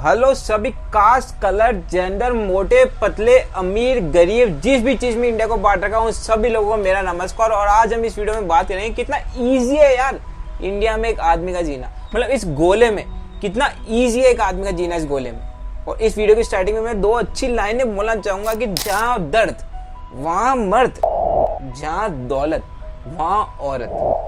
Hello सभी cast, colour, gender, मोटे, पतले, अमीर, गरीब, जिस भी चीज में इंडिया को बांट रखा हूँ सभी लोगों को मेरा नमस्कार। और आज हम इस वीडियो में बात करेंगे कितना इजी है यार इंडिया में एक आदमी का जीना, मतलब इस गोले में कितना इजी है एक आदमी का जीना इस गोले में। और इस वीडियो की स्टार्टिंग में मैं दो अच्छी लाइनें बोलना चाहूंगा कि जहां दर्द वहां मर्द, जहां दौलत वहां औरत।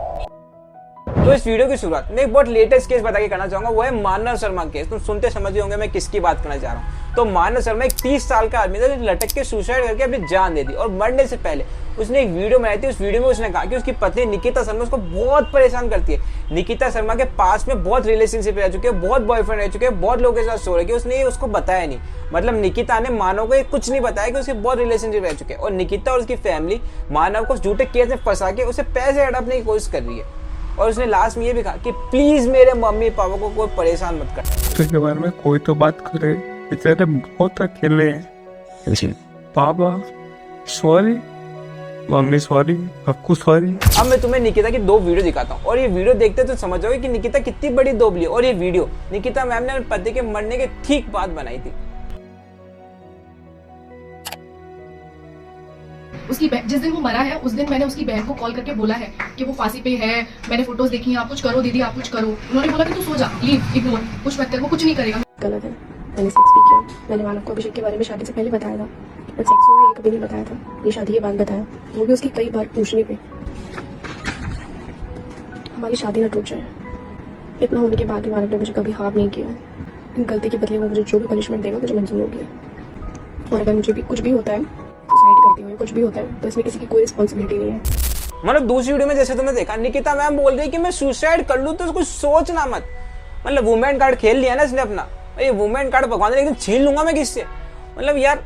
तो इस वीडियो की शुरुआत मैं एक बहुत लेटेस्ट केस बता के करना चाहूंगा, वो है मानव शर्मा केस। तुम सुनते समझ होंगे मैं किसकी बात करना चाह रहा हूँ। तो मानव शर्मा एक 30 साल का आदमी था जो लटक के सुसाइड करके अपनी जान दे दी। और मरने से पहले उसने एक वीडियो बनाई थी। उस वीडियो में उसने कहा कि उसकी पत्नी निकिता शर्मा उसको बहुत परेशान करती है। निकिता शर्मा के पास में बहुत रिलेशनशिप रह चुके हैं, बहुत बॉयफ्रेंड रह चुके हैं, बहुत लोगों के साथ सो रहे, उसने ये उसको बताया नहीं। मतलब निकिता ने मानव को कुछ नहीं बताया कि उसके बहुत रिलेशनशिप रह चुके हैं। और निकिता और उसकी फैमिली मानव को झूठे केस में फंसा के उसे पैसे हड़पने की कोशिश कर रही है। और उसने लास्ट में ये भी कहा कि प्लीज मेरे मम्मी पापा को कोई परेशान मत कर। उसके बारे में कोई तो बात करे, बेचारे बहुत अकेले हैं। पापा sorry, mummy sorry, Akku sorry. अब मैं तुम्हें निकिता की दो वीडियो दिखाता हूँ और ये वीडियो देखते तो समझ जाओगे कि निकिता कितनी बड़ी दोबली है। और ये वीडियो निकिता मैम ने अपने पति के मरने के ठीक बाद बनाई थी। उसकी जिस दिन वो मरा है उस दिन मैंने उसकी बहन को कॉल करके बोला है कि वो फांसी पे है। मैंने फोटोज देखी हैं, आप कुछ करो दीदी, आप कुछ करो। उन्होंने बोला कि तू सो जा, लीव, इग्नोर, कुछ मत कर, वो कुछ नहीं करेगा। गलत है। मैंने सेक्स भी किया। मैंने मानव को अभिषेक के बारे में शादी से पहले बताया था, पर सेक्स हुआ ये कभी नहीं बताया था। ये शादी के बाद बताया, वो भी उसकी कई बार पूछने पे। हमारी शादी ना टूट जाए, इतना होने के बाद भी मानव ने मुझे कभी हार नहीं किया। इन गलती के बदले वो मुझे जो भी पनिशमेंट देगा मुझे मंजूर होगी। और अगर मुझे भी कुछ भी होता है, सुसाइड करती हुई कुछ भी होता है, तो इसमें किसी की कोई रिस्पॉन्सिबिलिटी नहीं है। मतलब दूसरी वीडियो में जैसे तुमने देखा निकिता मैम बोल रही कि मैं सुसाइड कर लूं तो कुछ सोचना मत। मतलब वुमेन कार्ड खेल लिया ना इसने अपना, ये वुमेन कार्ड भगवान लेकिन छीन लूंगा मैं किससे। मतलब यार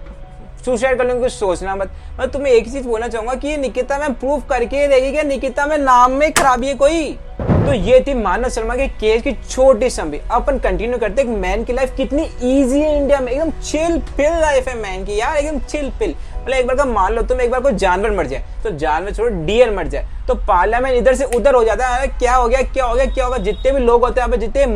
सुसाइड कर लूंगा कुछ सोचना मत। मैं तुम्हें एक चीज बोलना चाहूंगा कि ये निकिता मैम प्रूव करके देगी कि निकिता में नाम में खराबी है कोई। तो ये थी मानव शर्मा के केस की छोटी समरी। अपन कंटिन्यू करते हैं मैन की लाइफ कितनी इजी है इंडिया में। एकदम चिल पिल लाइफ है मैन की यार, एकदम चिल पिल। मतलब एक बार का मान लो तुम एक बार कोई जानवर मर जाए, तो जानवर छोड़ो डियर मर जाए तो पार्लियामेंट इधर से उधर हो जाता है। क्या हो गया क्या हो गया क्या होगा। जितने भी लोग होते हैं यहाँ पे, जितने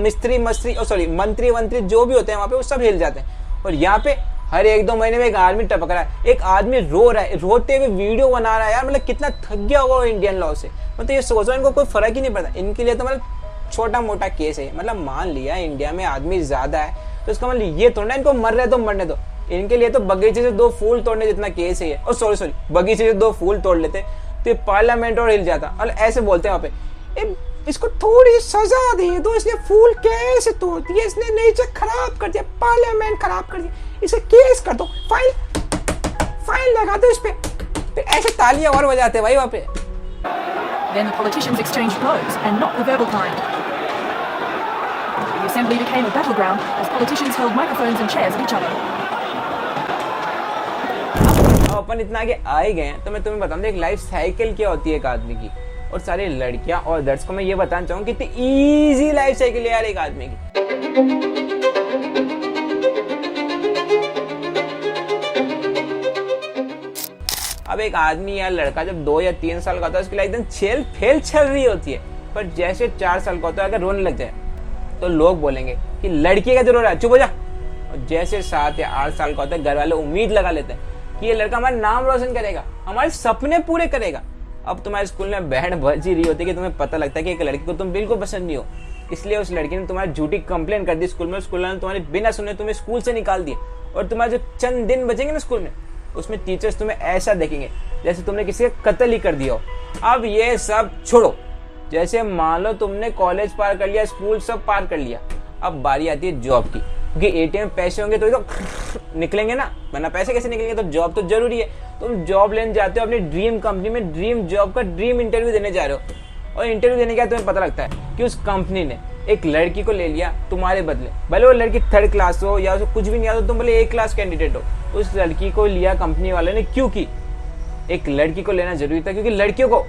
मंत्री वंत्री जो भी होते हैं वहाँ पे, वो सब हिल जाते हैं। और यहाँ पे हर 1-2 महीने में एक आदमी टपक रहा है, एक आदमी रो रहा है, रोते हुए वीडियो बना रहा है यार। मतलब कितना थक गया होगा इंडियन लॉ से। मतलब ये सोचो इनको कोई फर्क ही नहीं पड़ता। इनके लिए तो मतलब छोटा मोटा केस है। मतलब मान लिया इंडिया में आदमी ज्यादा है तो इसका मतलब ये थोड़ा इनको मर रहे तो मरने दो। इनके लिए तो बगीचे से 2 फूल तोड़ने जितना केस है। और सॉरी बगीचे से 2 फूल तोड़ लेते तो पार्लियामेंट और हिल जाता। और ऐसे बोलते हैं वहां पे, इसको थोड़ी सजा दे दो, इसने फूल कैसे तोड़ दिया, इसने नेचर खराब कर दिया, पार्लियामेंट खराब कर दिया, इसे केस कर दो, फाइन लगा दो इस पे। फिर ऐसे तालियां और बजाते भाई वहां पे। Then the politicians exchanged blows, and not the verbal kind. The assembly became a battleground as politicians held microphones and chairs at each other. अब अपन इतना आगे आ ही गए हैं तो मैं तुम्हें बताऊं एक लाइफ साइकिल क्या होती है एक आदमी की। और सारी लड़कियां और दर्शकों को मैं ये बताना चाहूंगा कितनी इजी लाइफ साइकिल है यार एक आदमी की। अब एक आदमी या लड़का जब 2 या 3 साल का होता है उसकी लाइफ एकदम फेल चल रही होती है। पर जैसे 4 साल का होता है अगर रोने लग जाए तो लोग बोलेंगे कि लड़की का जरूर है, चुप हो जा। और जैसे 7 या 8 साल का होता है घर वाले उम्मीद लगा लेते हैं कि ये लड़का हमारा नाम रोशन करेगा, हमारे सपने पूरे करेगा। अब तुम्हारे स्कूल में बैंड बज ही रही होती है कि तुम्हें पता लगता है कि एक लड़की को तुम बिल्कुल पसंद नहीं हो, इसलिए उस लड़की ने तुम्हारी झूठी कंप्लेंट कर दी स्कूल में। स्कूल ने तुम्हारी बिना सुने तुम्हें स्कूल से निकाल दिए। और तुम्हारे जो चंद दिन बचेंगे ना स्कूल में, उसमें टीचर्स तुम्हें ऐसा देखेंगे जैसे तुमने किसी का कत्ल ही कर दिया हो। अब ये सब छोड़ो, जैसे मान लो तुमने कॉलेज पार कर लिया, स्कूल सब पार कर लिया, अब बारी आती है जॉब की। क्योंकि एटीएम पैसे होंगे तो निकलेंगे ना, वरना पैसे कैसे निकलेंगे। तो जॉब तो जरूरी है। तुम जॉब लेने जाते हो अपनी ड्रीम कंपनी में, ड्रीम जॉब का ड्रीम इंटरव्यू देने जा रहे हो। और इंटरव्यू देने के बाद तुम्हें पता लगता है कि उस कंपनी ने एक लड़की को ले लिया तुम्हारे बदले। भले वो लड़की 3rd क्लास हो या उसको कुछ भी नहीं आता, तुम भले A क्लास कैंडिडेट हो, उस लड़की को लिया कंपनी वाले ने। क्योंकि एक लड़की को लेना जरूरी था, क्योंकि लड़कियों को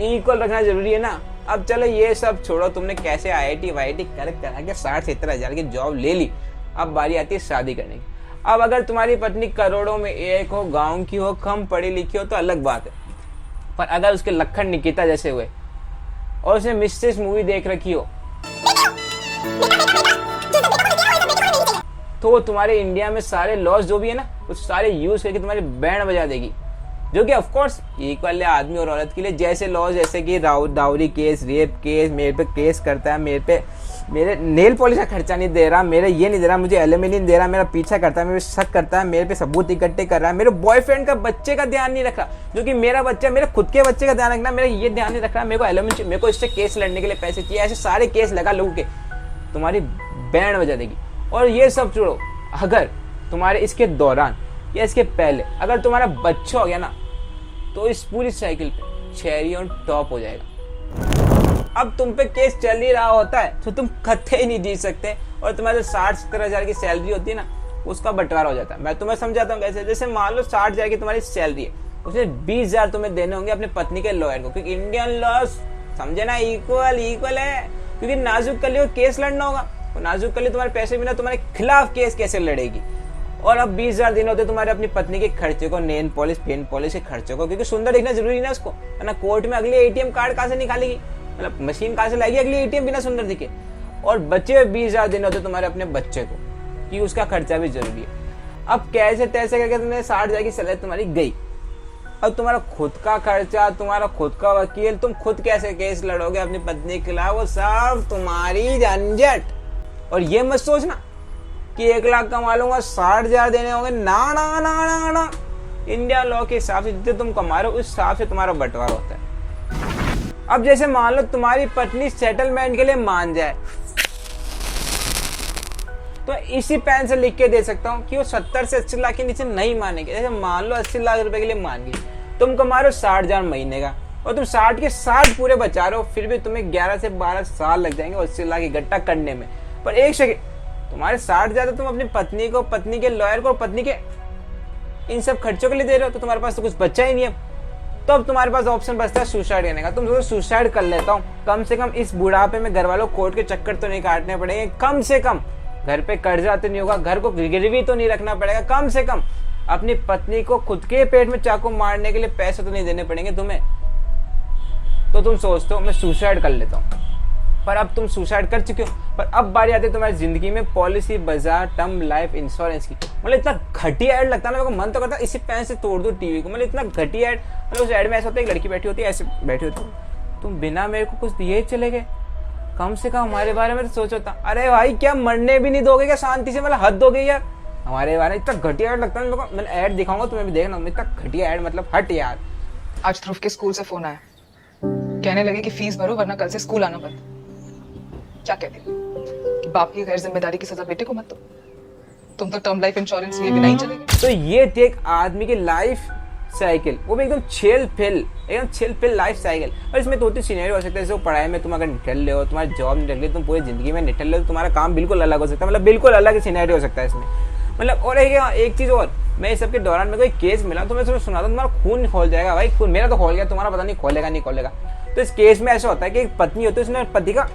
इक्वल रखना जरूरी है ना। अब चलो ये सब छोड़ो, तुमने कैसे IIT वाईटी कर करा के 60-70 हजार की जॉब ले ली। अब बारी आती है शादी करने की। अब अगर तुम्हारी पत्नी करोड़ों में एक हो, गांव की हो, कम पढ़ी लिखी हो तो अलग बात है। पर अगर उसके लखन निकिता जैसे हुए और उसने मिस्ट्रेस मूवी देख रखी हो तो वो तुम्हारे इंडिया में सारे लॉज जो भी है ना, उस सारे यूज करके तुम्हारी बैंड बजा देगी, जो कि ऑफ कोर्स इक्वल है आदमी और औरत के लिए। जैसे लॉज, जैसे कि डाउरी केस, रेप केस, मेरे पे केस करता है, मेरे नेल पॉलिश का खर्चा नहीं दे रहा, मेरे ये नहीं दे रहा, मुझे एलिमेंट नहीं दे रहा, मेरा पीछा करता है, मेरे शक करता है, मेरे पे सबूत इकट्ठे कर रहा है, मेरे बॉयफ्रेंड का बच्चे का ध्यान नहीं रख रहा, जो कि मेरा बच्चा, मेरे खुद के बच्चे का ध्यान रखना, मेरा ये ध्यान नहीं रख रहा, मेरे को एलिमेंट, मेरे को इससे केस लड़ने के लिए पैसे चाहिए, ऐसे सारे केस लगा लोगों के तुम्हारी बैंड बजा देगी। और ये सब छोड़ो, अगर तुम्हारे इसके दौरान या इसके पहले अगर तुम्हारा बच्चा हो गया ना, तो इस पूरी साइकिल पे चेरी ऑन टॉप हो जाएगा। अब तुम पे केस चल ही रहा होता है तो तुम कत्थे ही नहीं जी सकते, और तुम्हारे 60-70 हजार की सैलरी होती है ना, उसका बंटवारा हो जाता है। मैं तुम्हें समझाता हूँ कैसे। जैसे मान लो 60 हजार की तुम्हारी सैलरी है, उसमें 20 हजार तुम्हें देने होंगे अपनी पत्नी के लॉयर को, क्योंकि इंडियन लॉ समझे ना इक्वल है, क्योंकि नाजुक कली को केस लड़ना होगा, और नाजुक कली तुम्हारे पैसे बिना तुम्हारे खिलाफ केस कैसे लड़ेगी। और अब 20 हजार देने होते तुम्हारे अपनी पत्नी के खर्चे को, नेल पॉलिश, पेन पॉलिश के खर्चे को, क्योंकि सुंदर दिखना जरूरी ना उसको, है ना। कोर्ट में अगली ATM कार्ड कहाँ से निकालेगी, मतलब मशीन कहाँ से लाएगी अगली ATM बिना सुंदर दिखे। और बचे हुए 20 हजार देने होते तुम्हारे अपने बच्चे को, कि उसका खर्चा भी जरूरी है। अब कैसे तैसे करके तुमने 60 हजार की सैलरी तुम्हारी गई, अब तुम्हारा खुद का खर्चा, तुम्हारा खुद का वकील, तुम खुद कैसे केस लड़ोगे अपनी पत्नी के खिलाफ, वो सब तुम्हारी झंझट। और ये मत सोचना कि 1 लाख कमा लूंगा 60 हजार देने होंगे, ना ना ना ना ना। इंडिया लॉ के हिसाब से जितने तुम कमा रहे हो उस हिसाब से तुम्हारा बंटवारा होता है। अब जैसे मान लो तुम्हारी पत्नी सेटलमेंट के लिए मान जाए, तो इसी पेन से लिख के दे सकता हूं कि वो 70 से 80 लाख के नीचे नहीं मानेंगे। जैसे मान लो 80 लाख रुपए के लिए मान गई, तुम कमा रहे हो 60 हजार महीने का, और तुम 60 के 60 पूरे बचा रहे हो, फिर भी तुम्हें 11 से 12 साल लग जाएंगे 80 लाख इकट्ठा करने में। पर एक सेकंड, तुम्हारे 60 हजार तुम अपनी पत्नी को, पत्नी के लॉयर को, पत्नी के इन सब खर्चों के लिए दे रहे हो, तो तुम्हारे पास तो कुछ बचा ही नहीं है। तो अब तुम्हारे पास ऑप्शन बचता है सुसाइड करने का। तुम सोचो सुसाइड कर लेता हूँ, कम से कम इस बुढ़ापे में घर वालों कोर्ट के चक्कर तो नहीं काटने पड़ेंगे, कम से कम घर पे कर्जा तो नहीं होगा, घर को गिरवी तो नहीं रखना पड़ेगा, कम से कम अपनी पत्नी को खुद के पेट में चाकू मारने के लिए पैसे तो नहीं देने पड़ेंगे तुम्हें। तो तुम सोचते हो मैं सुसाइड कर लेता हूँ, पर अब तुम सुसाइड कर चुके हो। पर अब बारी आती है तुम्हारी जिंदगी में पॉलिसी बाजार टर्म लाइफ इंश्योरेंस की। मतलब इतना घटिया ऐड लगता है ना, मेरे को मन तो करता है इसी पेन से तोड़ दो टीवी को। मतलब इतना घटिया ऐड, मतलब उस ऐड में ऐसा होता है एक लड़की बैठी होती है, ऐसे बैठी होती है, तुम बिना मेरे को कुछ दिए चले गए, कम से कम हमारे बारे में तो सोचो था। अरे भाई क्या मरने भी नहीं दोगे क्या शांति से, मतलब हद हो गई यार हमारे बारे में। इतना घटिया ऐड लगता है मेरे को। मैंने ऐड दिखाऊंगा तुम्हें भी देखना, इतना घटिया ऐड, मतलब हट यार। आज ध्रुव के स्कूल से फोन आया, कहने लगे कि फीस भरो वरना कल से स्कूल आना बंद। क्या कहते हो कि बाप की गैर जिम्मेदारी की सजा बेटे को मत दो, तुम तो टर्म लाइफ इंश्योरेंस लिए बिना ही चलेगे। तो ये थी एक आदमी की लाइफ साइकिल, वो भी एकदम छेल फिल लाइफ साइकिल। और इसमें 2-3 सिनेरियो हो सकते हैं। जैसे पढ़ाई में तुम अगर निकल रहे हो, तुम्हारी जॉब निकल रही, तुम पूरी जिंदगी में निकल रहे हो, तुम्हारा काम बिल्कुल अलग हो सकता है, मतलब बिल्कुल अलग सिनेरियो हो सकता है इसमें। मतलब और एक चीज और, मैं इस सब के दौरान में कोई केस मिला तो मैं तुम्हें सुना दूं, तुम्हारा खून खोल जाएगा भाई, खून मेरा तो खोल गया, तुम्हारा पता नहीं खोलेगा नहीं खोलेगा। तो इस केस में ऐसा होता है कि एक पत्नी होती है, उसने पति का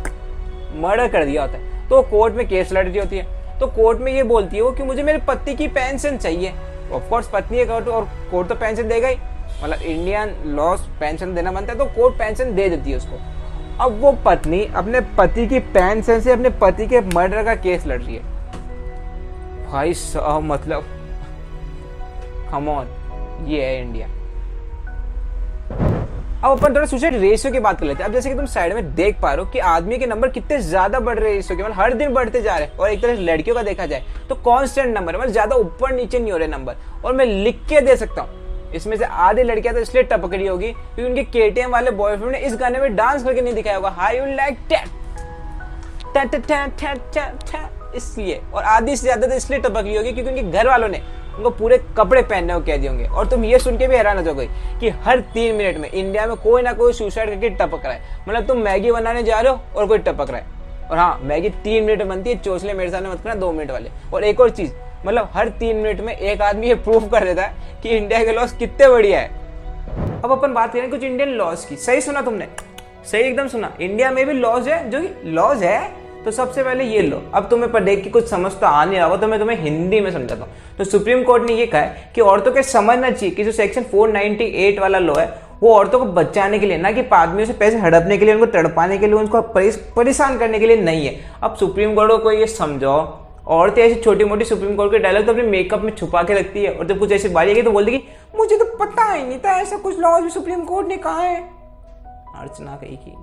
मर्डर कर दिया होता है, तो कोर्ट में केस लड़ रही होती है। तो कोर्ट में ये बोलती है वो कि मुझे मेरे पति की पेंशन चाहिए। ऑफकोर्स पत्नी है और कोर्ट तो पेंशन देगा ही, मतलब इंडियन लॉ पेंशन देना बनता है, तो कोर्ट पेंशन दे देती है उसको। अब वो पत्नी अपने पति की पेंशन से अपने पति के मर्डर का केस लड़ रही है भाई साहब, मतलब कम ऑन, ये है इंडिया। अब अपन थोड़ा सुसाइड रेशियो की बात कर लेते हैं। अब जैसे कि तुम साइड में देख पा रहे हो कि आदमी के नंबर कितने ज्यादा बढ़ रहे हैं रेशियो के, मतलब हर दिन बढ़ते जा रहे हैं। और एक तरह से लड़कियों का देखा जाए तो कांस्टेंट नंबर है, मतलब ज्यादा ऊपर नीचे नहीं हो रहे नंबर। और मैं लिख के दे सकता हूँ, इसमें से आधी लड़कियां तो इसलिए टपक रही होगी क्योंकि उनके KTM वाले बॉयफ्रेंड ने इस गाने में डांस करके नहीं दिखाया होगा, हाउ यू लाइक दैट, इसलिए। और आधी से ज्यादा तो इसलिए टपक रही होगी क्योंकि उनके घर वालों ने उनको पूरे कपड़े पहनने को कह दिए होंगे। और तुम ये सुन के भी हैरान हो जाओगे कि हर 3 मिनट में इंडिया में कोई ना कोई सुसाइड करके टपक रहा है। मतलब तुम मैगी बनाने जा रहे हो और कोई टपक रहा है। और हाँ, मैगी 3 मिनट में बनती है, चोचले मेरे सामने मत करना 2 मिनट वाले। और एक और चीज, मतलब हर 3 मिनट में एक आदमी ये प्रूव कर देता है कि इंडिया के लॉस कितने बढ़िया है। अब अपन बात करें कुछ इंडियन लॉस की। सही सुना तुमने, सही एकदम सुना, इंडिया में भी लॉज है, जो कि लॉज है। तो सबसे पहले ये लो, अब तुम्हें पर देख के कुछ समझ तो आ नहीं रहा हो तो मैं तुम्हें हिंदी में समझाता हूँ। तो सुप्रीम कोर्ट ने ये कहा है कि औरतों के समझना चाहिए कि जो सेक्शन 498 वाला लॉ है वो औरतों को बचाने के लिए, ना कि आदमियों से पैसे हड़पने के लिए, उनको तड़पाने के लिए, उनको परेशान करने के लिए नहीं है। अब सुप्रीम कोर्ट को ये समझाओ औरतें ऐसी छोटी मोटी सुप्रीम कोर्ट के डायलॉग तो अपने मेकअप में छुपा के रखती है, और जब कुछ ऐसी बारी आएगी तो बोल देगी मुझे तो पता ही नहीं था ऐसा कुछ लॉ भी सुप्रीम कोर्ट ने कहा है। अर्चना कही की।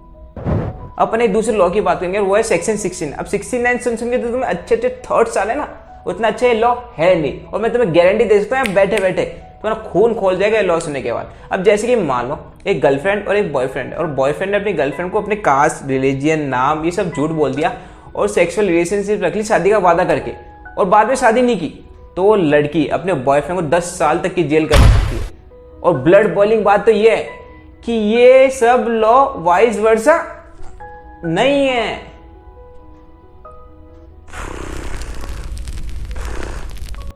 अपन एक दूसरे लॉ की बात करेंगे, वो है सेक्शन 16। अब 69 सुन के तो तुम्हें अच्छे अच्छे थॉट्स आ रहे ना, उतना अच्छा ये लॉ है नहीं, और मैं तुम्हें गारंटी दे सकता हूँ बैठे बैठे तुम्हारा खून खोल जाएगा लॉ सुनने के बाद। अब जैसे कि मान लो एक गर्लफ्रेंड और एक बॉयफ्रेंड है, और बॉयफ्रेंड ने अपनी गर्लफ्रेंड को अपने कास्ट, रिलीजियन, नाम ये सब झूठ बोल दिया और सेक्सुअल रिलेशनशिप रख ली शादी का वादा करके, और बाद में शादी नहीं की, तो वो लड़की अपने बॉयफ्रेंड को 10 साल तक की जेल करवा सकती है। और ब्लड बॉइलिंग बात तो ये है कि ये सब लॉ वाइस वर्सा नहीं है।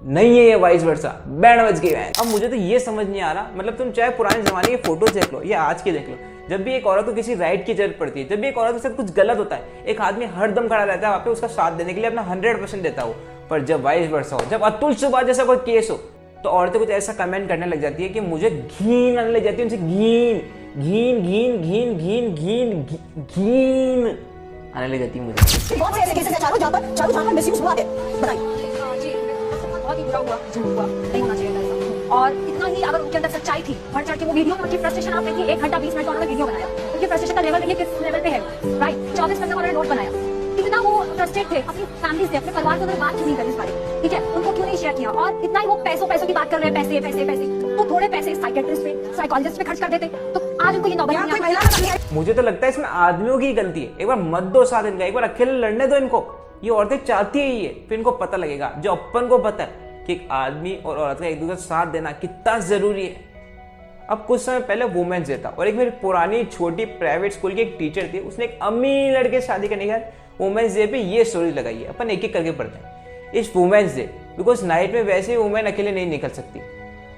नहीं है ये वाइस वर्सा, बैंड बज गई है। अब मुझे तो ये समझ नहीं आ रहा, मतलब तुम चाहे पुराने जमाने की फोटोज देख लो या आज की देख लो, जब भी एक औरत को किसी राइट की जरूरत पड़ती है, जब भी एक औरत के साथ कुछ गलत होता है, एक आदमी हरदम खड़ा रहता है वहां पे उसका साथ देने के लिए, अपना 100% देता हो। पर जब वाइस वर्सा हो, जब अतुल सुबह जैसा कोई केस हो, तो औरतें कुछ ऐसा कमेंट करने लग जाती है कि मुझे घीन आने लग जाती है, उनसे घीन घीन घीन घीन घीन घीन घीन आने लग जाती है मुझे। बहुत से ऐसे केसेस हैं चारों जहां पर मिसयूज हुआ है, बताइए। जी बहुत ही बुरा हुआ जो हुआ, नहीं होना चाहिए था ऐसा। और इतना ही अगर उनके अंदर सच्चाई थी, बढ़ चढ़ के वो वीडियो में उनकी फ्रस्ट्रेशन आप देखिए, 1 घंटा 20 मिनट का उन्होंने वीडियो बनाया, उनकी फ्रस्ट्रेशन का लेवल देखिए किस लेवल पे है, राइट। 24 घंटे का उन्होंने नोट बनाया, कितना वो फ्रस्ट्रेट थे अपनी फैमिली से, अपने परिवार से उन्होंने बात क्यों नहीं करी इस बारे में, ठीक है, उनको क्यों नहीं शेयर किया। और इतना ही वो पैसों की बात कर रहे हैं, पैसे पैसे पैसे, तो थोड़े पैसे साइकियाट्रिस्ट पे, साइकोलॉजिस्ट पे खर्च कर देते तो आज उनको ये नौबत नहीं आती। मुझे तो लगता है इसमें आदमियों की गलती है। एक बार मत दो साथ इनका, एक बार अकेले लड़ने दो इनको। ये औरतें चाहती है ये, फिर इनको पता लगेगा, जो अपन को पता है कि एक आदमी और औरत का एक दूसरे का साथ देना कितना जरूरी है। अब कुछ समय पहले वुमेन्स डे था, और एक मेरी पुरानी छोटी प्राइवेट स्कूल की एक टीचर थी, उसने एक अमीर लड़के से शादी करने के बाद वुमेन्स डे पे ये स्टोरी लगाई है। अपन एक एक करके पढ़ते हैं। इस वुमेन्स डे बिकॉज नाइट में वैसे ही वुमेन अकेले नहीं निकल सकती,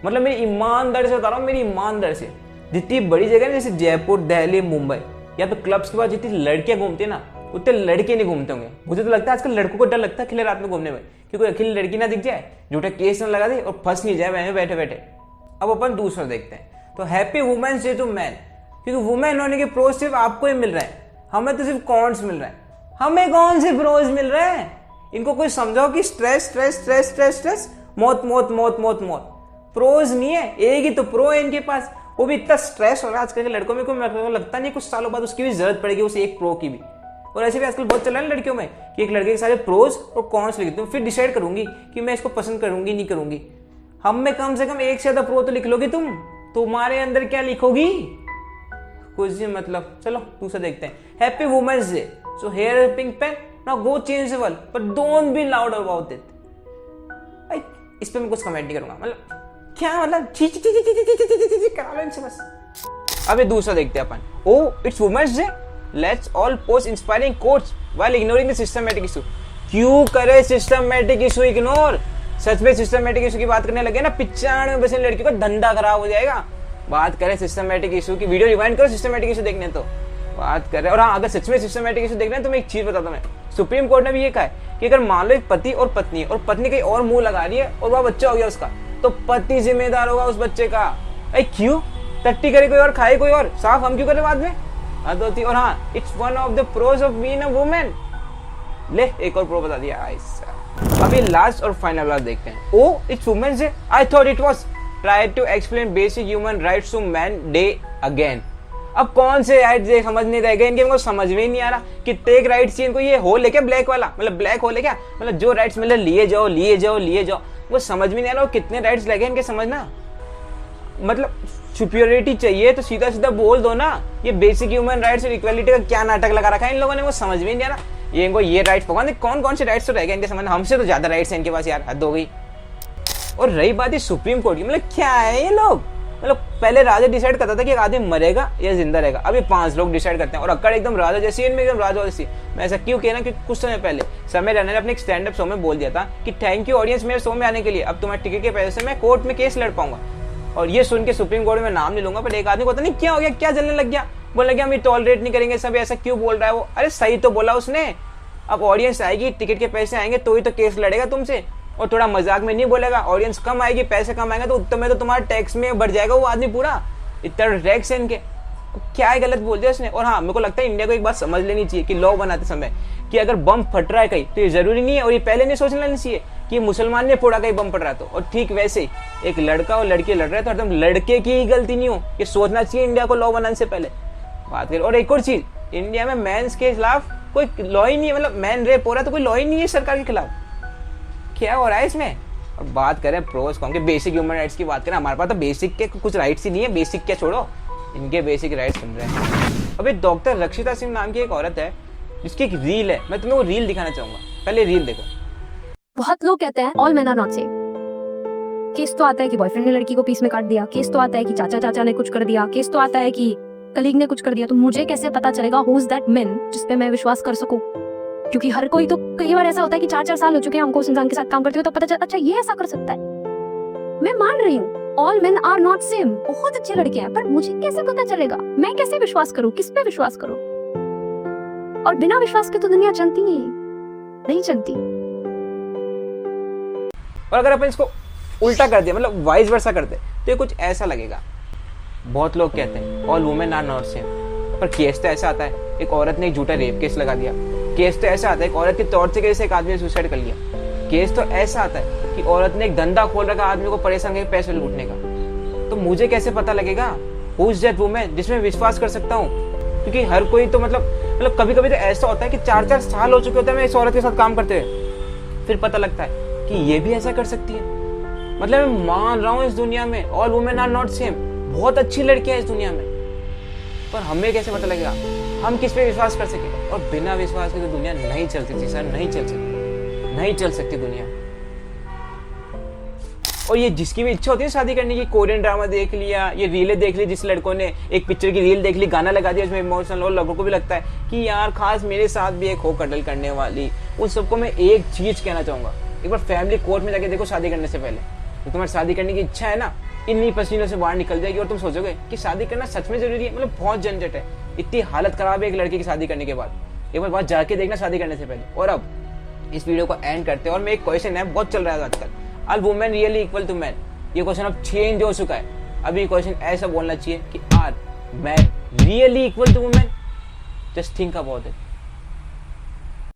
मतलब मेरी ईमानदारी से बता रहा हूँ, मेरी ईमानदारी से, जितनी बड़ी जगह है जैसे जयपुर, दिल्ली, मुंबई, या तो क्लब्स के बाद जितनी लड़कियां घूमती है ना, उतने लड़के नहीं घूमते होंगे। मुझे तो लगता है आजकल लड़कों को डर लगता है अकेले रात में घूमने में, कि कोई अकेली लड़की ना दिख जाए, झूठा केस ना लगा दे और फंस नहीं जाए वहीं बैठे बैठे। अब अपन दूसरा देखते हैं, तो happy women's day to man, क्योंकि वुमेन होने के प्रोज सिर्फ आपको ही मिल रहे हैं, हमें तो सिर्फ कॉन्स मिल रहे हैं। हमें कौन से प्रोज मिल रहे हैं? इनको कोई समझाओ कि stress stress stress stress stress, मौत मौत मौत मौत मौत, प्रोज नहीं है, एक ही तो प्रो है इनके पास, वो भी इतना स्ट्रेस हो रहा है आजकल के लड़कों में, को लगता नहीं कुछ सालों बाद उसकी भी जरूरत पड़ेगी उस एक प्रो की भी। और ऐसे भी आजकल बहुत चल रहा है लड़कियों में कि एक लड़के के सारे प्रोज और कॉन्स लिख दूं, फिर डिसाइड करूंगी कि मैं इसको पसंद करूंगी नहीं करूंगी। हम में कम से कम एक से ज्यादा प्रो तो लिख लोगी तुम, तुम्हारे अंदर क्या लिखोगी? कुछ भी मतलब। चलो दूसरा देखते हैं, happy women's day, so here pink pen now go changeable but don't be loud about it. इस पे मैं कुछ कमेंट नहीं करूंगा, मतलब क्या, मतलब करा लो इनसे बस। अब ये दूसरा देखते हैं अपन, oh it's women's day, let's all post inspiring quotes while ignoring the systematic issue. क्यों करे सिस्टमैटिक इशू इग्नोर? सच में सिस्टमैटिक इशू की बात करने लगे ना, 95% लड़कियों का धंधा खराब हो जाएगा। बात करें सिस्टमैटिक इशू की, वीडियो रिवाइंड करो सिस्टमैटिक इशू देखने तो बात करें। और हाँ, अगर सच में सिस्टमैटिक इशू देखना है तो मैं एक चीज बताता हूँ, सुप्रीम कोर्ट ने भी ये कहा है कि अगर मान लो एक पति और पत्नी है, और पत्नी कहीं और मुंह लगा रही है और वह बच्चा हो गया उसका, तो पति जिम्मेदार होगा उस बच्चे का। अरे क्यों? टट्टी करे कोई और, खाए कोई और, साफ हम क्यों करें बाद में? हद होती। और हाँ, it's one of the pros of being a woman. ले एक और प्रो बता दिया। अभी लास्ट और फाइनल वाला देखते हैं, oh it's women's day, I thought it was try to explain basic human rights to man day again. अब कौन से राइट्स डे समझ नहीं रह गए इनके, इनको समझ में ही नहीं आ रहा कितने एक राइट्स चाहिए इनको। ये होल है क्या ब्लैक वाला, मतलब ब्लैक होल है क्या, मतलब जो राइट्स मिले लिए जाओ लिए जाओ लिए जाओ, वो समझ में नहीं आ रहा कितने राइट्स लगे इनके समझना। मतलब सुपीरियरिटी चाहिए तो सीधा सीधा बोल दो ना। ये बेसिक ह्यूमन राइट्स और इक्वालिटी का क्या नाटक लगा रखा है इन लोगों ने, वो समझ में नहीं आ रहा। ये इनको ये राइट्स भगवान कौन कौन से राइट्स तो रह गए इनके समझ, हमसे तो ज्यादा राइट्स है इनके पास यार, हद हो गई। और रही बात है सुप्रीम कोर्ट की, मतलब क्या है ये लोग, मतलब पहले राजा डिसाइड करता था कि एक आदमी मरेगा या जिंदा रहेगा, अभी 5 लोग डिसाइड करते हैं। और अक्कड़ एकदम राजा जैसी, इनमें एकदम राजा जैसी। मैं ऐसा क्यों कहना, क्योंकि कुछ समय पहले समय रैना ने अपने एक स्टैंड अप शो में बोल दिया था कि थैंक यू ऑडियंस मेरे शो में आने के लिए, अब तुम्हारे टिकट के पैसे से मैं कोर्ट में केस लड़ पाऊंगा। और ये सुन के सुप्रीम कोर्ट में नाम नहीं लूंगा, पर एक आदमी को पता नहीं क्या हो गया, क्या जलने लग गया, बोलने लगा हम ये टॉलरेट नहीं करेंगे, सब ऐसा क्यों बोल रहा है वो। अरे सही तो बोला उसने, अब ऑडियंस आएगी, टिकट के पैसे आएंगे तो ही तो केस लड़ेगा तुमसे। और थोड़ा मजाक में नहीं बोलेगा, ऑडियंस कम आएगी, पैसे कम आएंगे तो उत्तर में तो तुम्हारा टैक्स में बढ़ जाएगा वो आदमी पूरा, इतना टैक्स है इनके। क्या गलत बोल दिया उसने। और हाँ, मेरे को लगता है इंडिया को एक बात समझ लेनी चाहिए कि लॉ बनाते समय कि अगर बम फट रहा है कहीं तो ये जरूरी नहीं है, और ये पहले नहीं सोच लेना चाहिए कि मुसलमान ने फोड़ा कहीं बम फट रहा तो। और ठीक वैसे ही एक लड़का और लड़की लड़ रहे हैं तो एकदम लड़के की ही गलती नहीं हो, ये सोचना चाहिए इंडिया को लॉ बनाने से पहले बात करें। और एक और चीज, इंडिया में मेंस के खिलाफ कोई लॉ ही नहीं है, मतलब मैन रेप हो रहा है तो कोई लॉ ही नहीं है सरकार के खिलाफ। क्या हो रहा है इसमें। और बात करें प्रोस कॉन के, बेसिक ह्यूमन राइट्स की बात करें, हमारे पास तो बेसिक के कुछ राइट्स ही नहीं है। बेसिक क्या छोड़ो, इनके बेसिक राइट्स सुन रहे हैं। अभी डॉक्टर रक्षिता सिंह नाम की एक औरत है जिसकी एक रील है, मैं तुम्हें वो रील दिखाना चाहूंगा, पहले रील देखो। बहुत लोग कहते हैं all men are not same. Case तो आता है कि बॉयफ्रेंड ने लड़की को पीस में काट दिया, केस तो आता है कि चाचा ने कुछ कर दिया, केस तो आता है कि कलीग ने कुछ कर दिया। तो मुझे कैसे पता चलेगा हु इज दैट मैन जिस पे मैं विश्वास कर सकूं? क्योंकि हर कोई तो, कई बार ऐसा होता है कि 4-4 साल हो चुके हैं हमको उस इंसान के साथ काम करते हुए, तो पता चला अच्छा ये ऐसा कर सकता है। मैं मान रही हूँ all men are not same, बहुत अच्छे लड़के हैं, पर मुझे कैसे पता चलेगा? मैं कैसे विश्वास करूं? किस पे विश्वास करूं? और बिना विश्वास के तो दुनिया चलती नहीं चलती। और अगर अपन इसको उल्टा कर दिया, मतलब वाइस वर्सा करते, तो ये कुछ ऐसा लगेगा। बहुत लोग कहते हैं all women are not same, पर केस तो ऐसा आता है एक औरत ने एक झूठा रेप केस लगा दिया। केस तो ऐसा आता है एक औरत की टॉर्चर केस से एक आदमी ने सुसाइड कर लिया। केस तो ऐसा आता है कि औरत ने एक धंधा खोल रखा आदमी को परेशान करके पैसे लूटने का। तो मुझे कैसे पता लगेगा हु इज दैट वुमेन जिसमें विश्वास कर सकता हूँ? क्योंकि हर कोई तो मतलब कभी कभी तो ऐसा होता है कि 4-4 साल हो चुके होते हैं मैं इस औरत के साथ काम करते हुए, फिर पता लगता है कि ये भी ऐसा कर सकती है। मतलब मैं मान रहा हूँ इस दुनिया में all women are not same, बहुत अच्छी लड़कियां इस दुनिया में, पर हमें कैसे पता लगेगा? हम किस पे विश्वास कर सके? और बिना विश्वास के तो दुनिया नहीं चल सकती सर, नहीं चल सकती दुनिया। और ये जिसकी भी इच्छा होती है शादी करने की, कोरियन ड्रामा देख लिया, ये रीलें देख ली, जिस लड़कों ने एक पिक्चर की रील देख ली, गाना लगा दिया उसमें इमोशनल, और लोगों को भी लगता है कि यार खास मेरे साथ भी एक हो कटल करने वाली। उन सबको मैं एक चीज कहना चाहूंगा, एक बार फैमिली कोर्ट में जाके देखो शादी करने से पहले। तो तुम्हारी शादी करने की इच्छा है ना, इन्हीं पसीनों से बाहर निकल जाएगी और तुम सोचोगे कि शादी करना सच में जरूरी है। मतलब बहुत झंझट है, इतनी हालत खराब है एक लड़के की शादी करने के बाद। एक बार बात जाके देखना शादी करने से पहले। और अब इस वीडियो को एंड करते हैं, और मैं एक क्वेश्चन है बहुत चल रहा है आजकल, are women really equal to man? ये क्वेश्चन अब चेंज हो चुका है। अभी क्वेश्चन ऐसा बोलना चाहिए कि are man really equal to women? Just think about it.